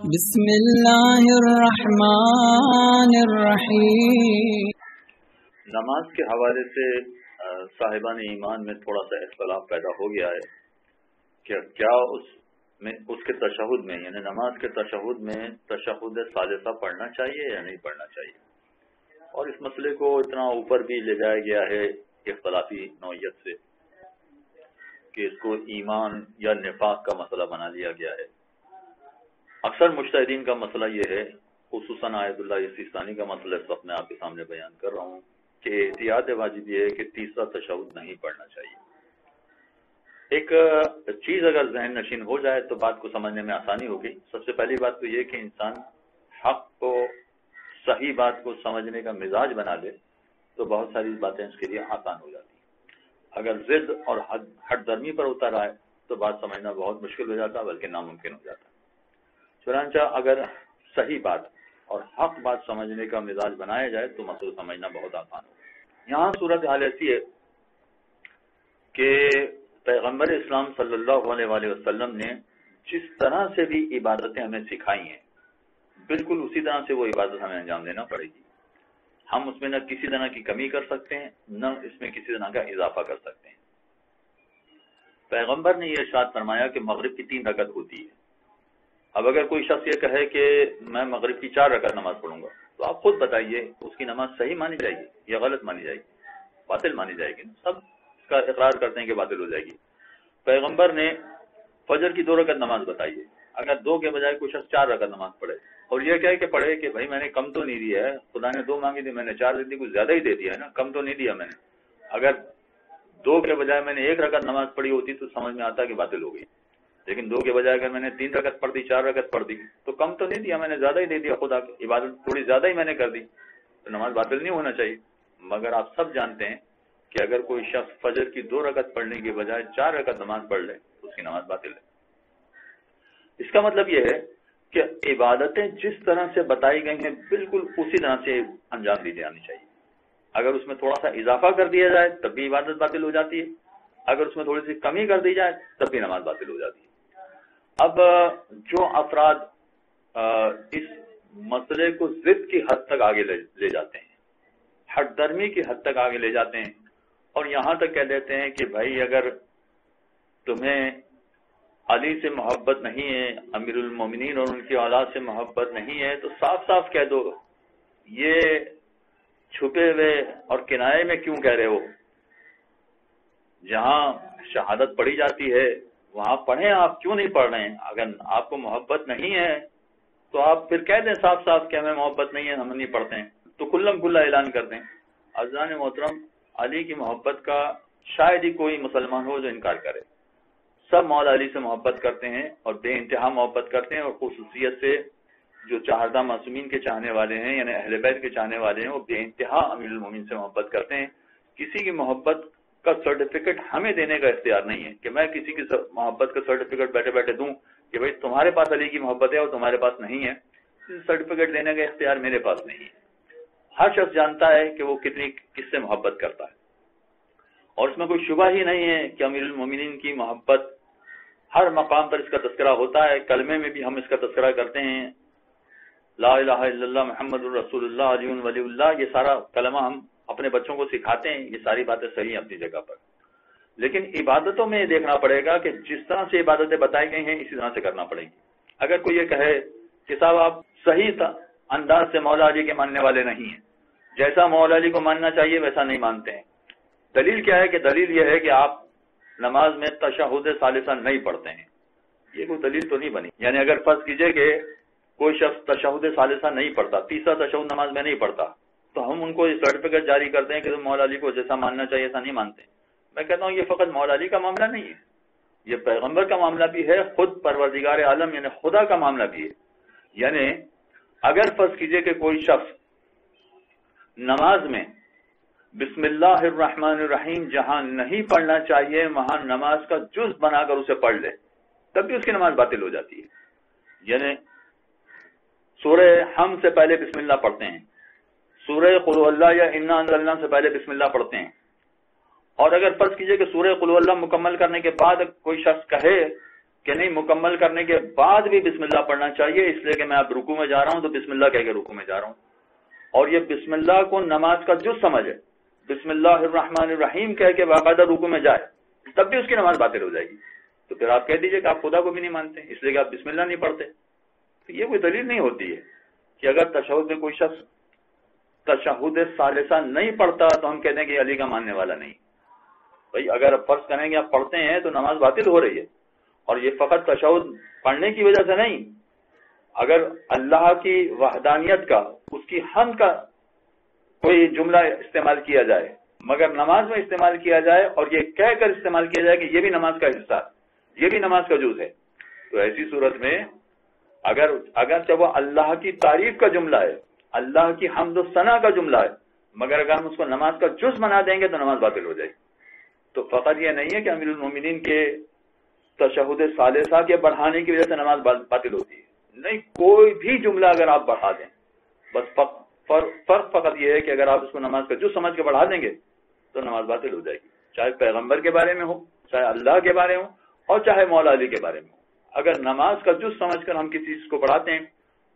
بسم اللہ الرحمن الرحیم۔ نماز کے حوالے سے صاحبان ایمان میں تھوڑا سا اختلاف پیدا ہو گیا ہے کہ کیا اس کے تشہد میں یعنی نماز کے تشہد میں تشہد ثالثہ پڑھنا چاہیے یا نہیں پڑھنا چاہیے، اور اس مسئلے کو اتنا اوپر بھی لے جایا گیا ہے اختلافی نوعیت سے کہ اس کو ایمان یا نفاق کا مسئلہ بنا لیا گیا ہے۔ اکثر مجتہدین کا مسئلہ یہ ہے، خصوصاً آیت اللہ سیستانی کا مسئلہ اس وقت میں آپ کے سامنے بیان کر رہا ہوں کہ احتیاط واجب یہ ہے کہ تیسرا تشہد نہیں پڑھنا چاہیے۔ ایک چیز اگر ذہن نشین ہو جائے تو بات کو سمجھنے میں آسانی ہوگی۔ سب سے پہلی بات تو یہ کہ انسان حق کو، صحیح بات کو سمجھنے کا مزاج بنا لے تو بہت ساری باتیں اس کے لیے آسان ہو جاتی ہیں۔ اگر ضد اور ہٹ درمی پر اتر آئے تو بات سمجھنا بہت مشکل ہو جاتا، بلکہ ناممکن ہو جاتا۔ چنانچہ اگر صحیح بات اور حق بات سمجھنے کا مزاج بنایا جائے تو مسئلہ سمجھنا بہت آسان ہوگا۔ یہاں صورتحال ایسی ہے کہ پیغمبر اسلام صلی اللہ علیہ وسلم نے جس طرح سے بھی عبادتیں ہمیں سکھائی ہیں بالکل اسی طرح سے وہ عبادت ہمیں انجام دینا پڑے گی۔ ہم اس میں نہ کسی طرح کی کمی کر سکتے ہیں، نہ اس میں کسی طرح کا اضافہ کر سکتے ہیں۔ پیغمبر نے یہ ارشاد فرمایا کہ مغرب کی 3 رکعت ہوتی ہے۔ اب اگر کوئی شخص یہ کہے کہ میں مغرب کی 4 رکعت نماز پڑھوں گا تو آپ خود بتائیے اس کی نماز صحیح مانی جائے گی یا غلط مانی جائے گی؟ باطل مانی جائے گی۔ سب اس کا اقرار کرتے ہیں کہ باطل ہو جائے گی۔ پیغمبر نے فجر کی 2 رکعت نماز بتائی ہے۔ اگر 2 کے بجائے کوئی شخص 4 رکعت نماز پڑھے اور یہ کہے کہ پڑھے کہ بھائی میں نے کم تو نہیں دیا ہے، خدا نے 2 مانگی تھی میں نے 4 دے دی، کچھ زیادہ ہی دے دیا ہے نا، کم تو نہیں دیا میں نے۔ اگر 2 کے بجائے میں نے 1 رکعت نماز پڑھی ہوتی تو سمجھ میں آتا کہ باطل ہو گئی، لیکن 2 کے بجائے اگر میں نے 3 رکعت پڑھ دی، 4 رکعت پڑھ دی تو کم تو نہیں دیا میں نے، زیادہ ہی دے دیا، خدا کی عبادت تھوڑی زیادہ ہی میں نے کر دی، تو نماز باطل نہیں ہونا چاہیے۔ مگر آپ سب جانتے ہیں کہ اگر کوئی شخص فجر کی 2 رکعت پڑھنے کے بجائے 4 رکعت نماز پڑھ لے تو اس کی نماز باطل ہے۔ اس کا مطلب یہ ہے کہ عبادتیں جس طرح سے بتائی گئی ہیں بالکل اسی طرح سے انجام دی جانی چاہیے۔ اگر اس میں تھوڑا سا اضافہ کر دیا جائے تب بھی عبادت باطل ہو جاتی ہے، اگر اس میں تھوڑی سی کمی کر دی جائے تب بھی نماز باطل ہو جاتی ہے۔ اب جو افراد اس مسئلے کو ضد کی حد تک آگے لے جاتے ہیں، ہٹ درمی کی حد تک آگے لے جاتے ہیں اور یہاں تک کہہ دیتے ہیں کہ بھائی اگر تمہیں علی سے محبت نہیں ہے، امیر المومنین اور ان کی اولاد سے محبت نہیں ہے تو صاف صاف کہہ دو، یہ چھپے ہوئے اور کنارے میں کیوں کہہ رہے ہو؟ جہاں شہادت پڑھی جاتی ہے وہاں پڑھیں، آپ کیوں نہیں پڑھ رہے ہیں؟ اگر آپ کو محبت نہیں ہے تو آپ پھر کہہ دیں صاف صاف کہ ہمیں محبت نہیں ہے، ہم نہیں پڑھتے ہیں، تو کلم کلا اعلان کر دیں۔ عزیزان محترم، علی کی محبت کا شاید ہی کوئی مسلمان ہو جو انکار کرے۔ سب مولا علی سے محبت کرتے ہیں اور بے انتہا محبت کرتے ہیں، اور خصوصیت سے جو 4 معصومین کے چاہنے والے ہیں یعنی اہل بیت کے چاہنے والے ہیں وہ بے انتہا امیر المومنین سے محبت کرتے ہیں۔ کسی کی محبت کا سرٹیفکیٹ ہمیں دینے کا اختیار نہیں ہے کہ میں کسی کی محبت کا سرٹیفکیٹ بیٹھے بیٹھے دوں کہ بھئی تمہارے پاس علی کی محبت ہے اور تمہارے پاس نہیں ہے، سرٹیفکیٹ دینے کا اختیار میرے پاس نہیں ہے۔ ہر شخص جانتا ہے کہ وہ کس سے محبت کرتا ہے، اور اس میں کوئی شبہ ہی نہیں ہے کہ امیر المومنین کی محبت ہر مقام پر اس کا تذکرہ ہوتا ہے۔ کلمے میں بھی ہم اس کا تذکرہ کرتے ہیں، لا الہ الا اللہ محمد الرسول اللہ علی ولی اللہ، یہ سارا کلمہ ہم اپنے بچوں کو سکھاتے ہیں، یہ ساری باتیں صحیح ہیں اپنی جگہ پر۔ لیکن عبادتوں میں یہ دیکھنا پڑے گا کہ جس طرح سے عبادتیں بتائی گئی ہیں اسی طرح سے کرنا پڑے گی۔ اگر کوئی یہ کہے کہ صاحب آپ صحیح انداز سے مولا علی کے ماننے والے نہیں ہیں، جیسا مولا علی کو ماننا چاہیے ویسا نہیں مانتے ہیں، دلیل کیا ہے؟ کہ دلیل یہ ہے کہ آپ نماز میں تشہد ثالثہ نہیں پڑھتے ہیں۔ یہ کوئی دلیل تو نہیں بنی۔ یعنی اگر فرض کیجئے کہ کوئی شخص تشہد ثالثہ نہیں پڑھتا، تیسرا تشہد نماز میں نہیں پڑھتا، تو ہم ان کو یہ سرٹیفکیٹ جاری کرتے ہیں کہ تم مولا علی کو جیسا ماننا چاہیے ایسا نہیں مانتے۔ میں کہتا ہوں یہ فقط مولا علی کا معاملہ نہیں ہے، یہ پیغمبر کا معاملہ بھی ہے، خود پروردگار عالم یعنی خدا کا معاملہ بھی ہے۔ یعنی اگر فرض کیجئے کہ کوئی شخص نماز میں بسم اللہ الرحمن الرحیم جہاں نہیں پڑھنا چاہیے وہاں نماز کا جز بنا کر اسے پڑھ لے تب بھی اس کی نماز باطل ہو جاتی ہے۔ یعنی سورہ حم سے پہلے بسم اللہ پڑھتے ہیں، سورہ قل اللہ یا انا انزلنا سے پہلے بسم اللہ پڑھتے ہیں، اور اگر فرض کیجئے کہ سورہ قل اللہ مکمل کرنے کے بعد کوئی شخص کہے کہ نہیں مکمل کرنے کے بعد بھی بسم اللہ پڑھنا چاہیے، اس لیے کہ میں اب رکوع میں جا رہا ہوں تو بسم اللہ کہہ کے رکوع میں جا رہا ہوں، اور یہ بسم اللہ کو نماز کا جز سمجھے، بسم اللہ الرحمن الرحیم کہہ کے باقاعدہ رکوع میں جائے، تب بھی اس کی نماز باطل ہو جائے گی. تو پھر آپ کہہ دیجئے کہ آپ خدا کو بھی نہیں مانتے اس لیے کہ آپ بسم اللہ نہیں پڑھتے. تو یہ کوئی دلیل نہیں ہوتی ہے کہ اگر تشہد میں کوئی شخص تشہد ثالثہ نہیں پڑھتا تو ہم کہتے ہیں کہ علی کا ماننے والا نہیں. بھائی اگر فرض کریں کہ آپ پڑھتے ہیں تو نماز باطل ہو رہی ہے، اور یہ فقط تشہد پڑھنے کی وجہ سے نہیں، اگر اللہ کی وحدانیت کا، اس کی حمد کا کوئی جملہ استعمال کیا جائے مگر نماز میں استعمال کیا جائے اور یہ کہہ کر استعمال کیا جائے کہ یہ بھی نماز کا حصہ ہے، یہ بھی نماز کا جز ہے، تو ایسی صورت میں اگر جب وہ اللہ کی تعریف کا جملہ ہے، اللہ کی حمد و ثنا کا جملہ ہے، مگر اگر ہم اس کو نماز کا جز بنا دیں گے تو نماز باطل ہو جائے گی. تو فقط یہ نہیں ہے کہ امیر المومنین کے تشہد ثالثہ کے بڑھانے کی وجہ سے نماز باطل ہوتی ہے، نہیں، کوئی بھی جملہ اگر آپ بڑھا دیں، بس فرق فقط یہ ہے کہ اگر آپ اس کو نماز کا جز سمجھ کے بڑھا دیں گے تو نماز باطل ہو جائے گی، چاہے پیغمبر کے بارے میں ہو، چاہے اللہ کے بارے ہو، اور چاہے مولا علی کے بارے میں ہو. اگر نماز کا جز سمجھ کر ہم کسی چیز کو پڑھاتے ہیں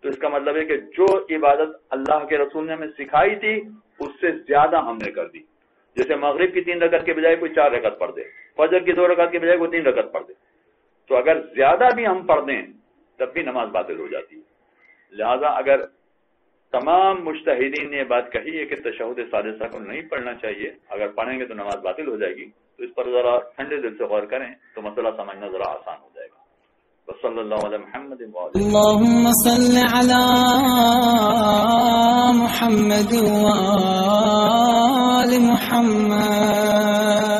تو اس کا مطلب ہے کہ جو عبادت اللہ کے رسول نے ہمیں سکھائی تھی اس سے زیادہ ہم نے کر دی. جیسے مغرب کی 3 رکعت کے بجائے کوئی 4 رکعت پڑھ دے، فجر کی 2 رکعت کے بجائے کوئی 3 رکعت پڑھ دے، تو اگر زیادہ بھی ہم پڑھ دیں تب بھی نماز باطل ہو جاتی ہے. لہذا اگر تمام مجتہدین نے یہ بات کہی ہے کہ تشہد ثالثہ کو نہیں پڑھنا چاہیے، اگر پڑھیں گے تو نماز باطل ہو جائے گی، تو اس پر ذرا ٹھنڈے دل سے غور کریں تو مسئلہ سمجھنا ذرا آسان ہو جائے گا. صلی اللہ علیہ محمد اللهم صل على محمد وآل محمد.